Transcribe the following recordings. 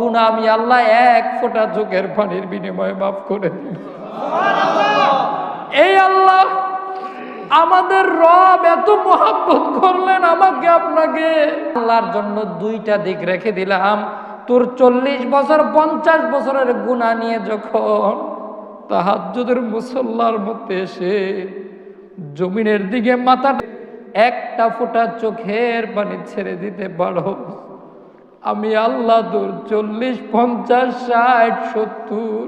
গুনাহ আমি আল্লাহ এক ফোঁটা চোখের পানির বিনিময়ে মাফ করে দিব। এই আল্লাহ আমাদের রব এত মহব্বত করলেন আমাকে আপনাকে, আল্লাহর জন্য দুইটা দিক রেখে দিলাম। তোর 40 বছর 50 বছরের গুনাহ নিয়ে যখন তাহাজ্জুদের মুসল্লার মধ্যে এসে জমিনের দিকে মাথা একটা ফোঁটা চোখের পানি ছেড়ে দিতে পারো, আমি আল্লাহ তোর 40 50 60 70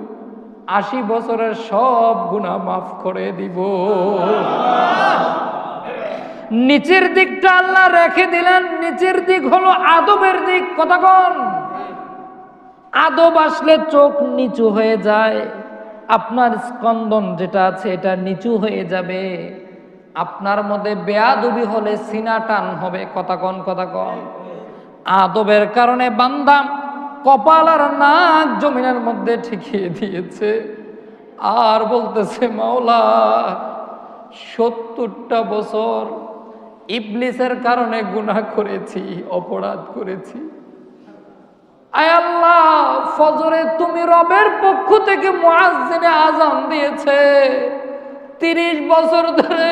80 বছরের সব গুনাহ মাফ করে দিব। নিচের দিকটা আল্লাহ রেখে দিলেন, নিচের দিক হলো আদবের দিক। কথা কন, আদব আসলে চোখ নিচু হয়ে যায়, আপনার স্কন্দন যেটা আছে এটা নিচু হয়ে যাবে, আপনার মধ্যে বেয়াদবি হলে সিনা টান হবে। কথা কন, কথা কন। আদবের কারণে বান্দা কপাল আর নাক জমিনের মধ্যে ঠেকিয়ে দিয়েছে আর বলতেছে, মাওলা 70টা বছর ইবলিসের কারণে গুনাহ করেছি, অপরাধ করেছি। আয় আল্লাহ, ফজরে তুমি রবের পক্ষ থেকে মুয়াজ্জিনে আজান দিয়েছে, 30 বছর ধরে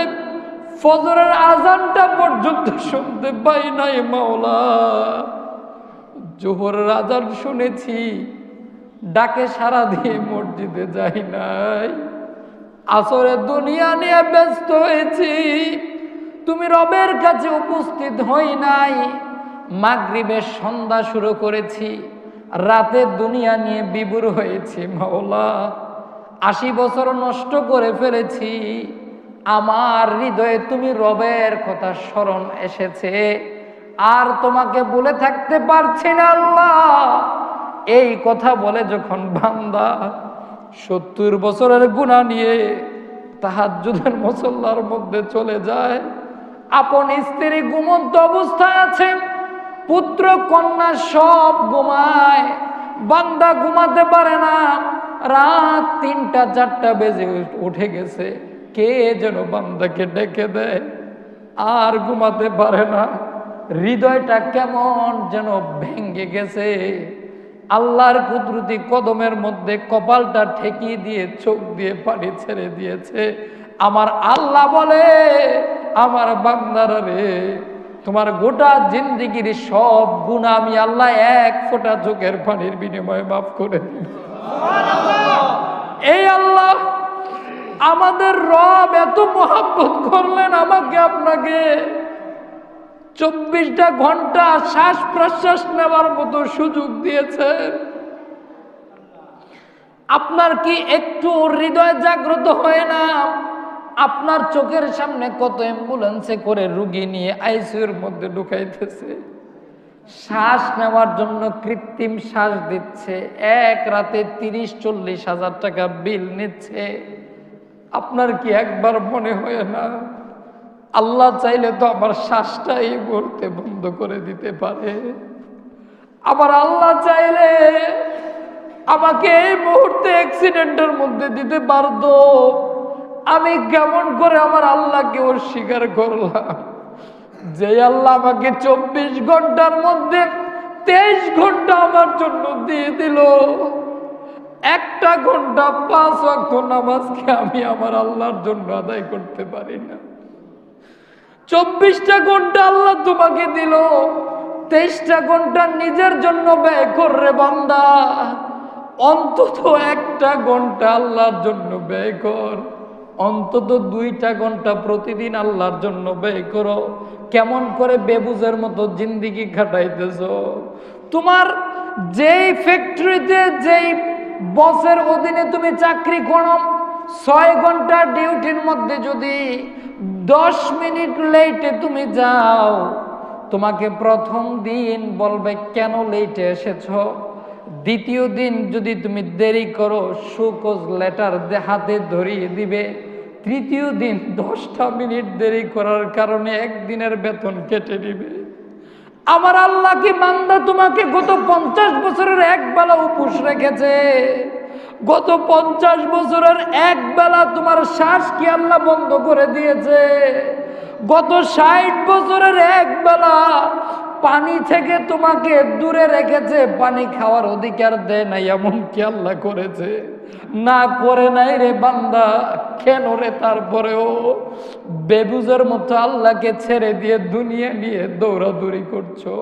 ফজরের আজানটা পর্যন্ত শুনতে পাই নাই মাওলা। জোহরের আজান শুনেছি, ডাকে সাড়া দিয়ে মসজিদে যাই নাই। আসরে দুনিয়া নিয়ে ব্যস্ত হয়েছি, তুমি রবের কাছে উপস্থিত হই নাই। মাগরিবের সন্ধ্যা শুরু করেছি, রাতে দুনিয়া নিয়ে বিভোর হয়েছি মাওলা। 80 বছর নষ্ট করে ফেলেছি, আমার হৃদয়ে তুমি রবের কথা স্মরণ এসেছে, আর তোমাকে বলে থাকতে পারছি না আল্লাহ। এই কথা বলে যখন বান্দা 70 বছরের গুনাহ নিয়ে তাহাজ্জুদের মুসল্লার মধ্যে চলে যায়, আপন স্ত্রী ঘুমন্ত অবস্থায় আছে, পুত্র কন্যা সব ঘুমায়, বান্দা ঘুমাতে পারে না। রাত 3টা 4টা বেজে উঠে গেছে, কে যেন বান্দাকে ডেকে দেয়, আর ঘুমাতে পারে না। হৃদয়টা কেমন যেন ভেঙে গেছে। আল্লাহর কুদরতি কদমের মধ্যে কপালটা ঠেকিয়ে দিয়ে চোখ দিয়ে পানি ছেড়ে দিয়েছে। আমার আল্লাহ বলে, আমার বান্দারা রে, তোমার গোটা জিন্দেগির সব গুনাহ আমি আল্লাহ এক ফোঁটা চোখের পানির বিনিময়ে মাফ করে দিব। এই আল্লাহ আমাদের রব এত মহব্বত করলেন আমাকে আপনাকে, 24টা ঘন্টা শ্বাস প্রশ্বাস নেওয়ার মতো সুযোগ দিয়েছেন। আপনার কি একটু হৃদয় জাগ্রত হয় না? আপনার চোখের সামনে কত অ্যাম্বুলেন্সে করে রুগী নিয়ে আইসিইউর মধ্যে ঢুকাইতেছে, শ্বাস নেওয়ার জন্য কৃত্রিম শ্বাস দিচ্ছে, এক রাতে 30-40 হাজার টাকা বিল নিচ্ছে। আপনার কি একবার মনে হয় না আল্লাহ চাইলে তো আমার শ্বাসটা এই মুহূর্তে বন্ধ করে দিতে পারে? আবার আল্লাহ চাইলে আমাকে এই মুহূর্তে অ্যাক্সিডেন্টের মধ্যে দিতে পারতো। আমি কেমন করে আমার আল্লাহকে অস্বীকার করলাম? যে আল্লাহ আমাকে 24 ঘন্টার মধ্যে 23 ঘন্টা আমার জন্য দিয়ে দিল, একটা ঘন্টা 5 ওয়াক্ত নামাজকে আমি আমার আল্লাহর জন্য আদায় করতে পারি না। 24টা ঘন্টা আল্লাহ তোমাকে দিল, 23টা ঘন্টা নিজের জন্য ব্যয় কররে বান্দা। অন্তত একটা ঘন্টা আল্লাহর জন্য ব্যয় কর, অন্তত 2টা ঘন্টা প্রতিদিন আল্লাহর জন্য ব্যয় করো। কেমন করে বেবুজের মতো জিন্দেগি কাটাইতেছ? তোমার যেই ফ্যাক্টরিতে যেই বসের অধীনে তুমি চাকরি করো, 6 ঘন্টা ডিউটির মধ্যে যদি 10 মিনিট লেটে তুমি যাও, তোমাকে প্রথম দিন বলবে কেন লেটে এসেছ। দ্বিতীয় দিন যদি তুমি দেরি করো, শোকজ লেটার হাতে ধরিয়ে দিবে। তৃতীয় দিন 10টা মিনিট দেরি করার কারণে একদিনের বেতন কেটে দিবে। আমার আল্লাহ কি বান্দা তোমাকে গত 50 বছরের এক বেলা উপোস রেখেছে? গত 50 বছরের এক বেলা তোমার শ্বাস কি আল্লাহ বন্ধ করে দিয়েছে? গত 60 বছরের এক বেলা পানি থেকে তোমাকে দূরে রেখেছে, পানি খাওয়ার অধিকার দেয় নাই, এমন কি আল্লাহ করেছে? না করে নাই রে বান্দা। কেন রে তারপরেও বেবুজের মতো আল্লাহকে ছেড়ে দিয়ে দুনিয়া নিয়ে দৌড়াদৌড়ি করছো?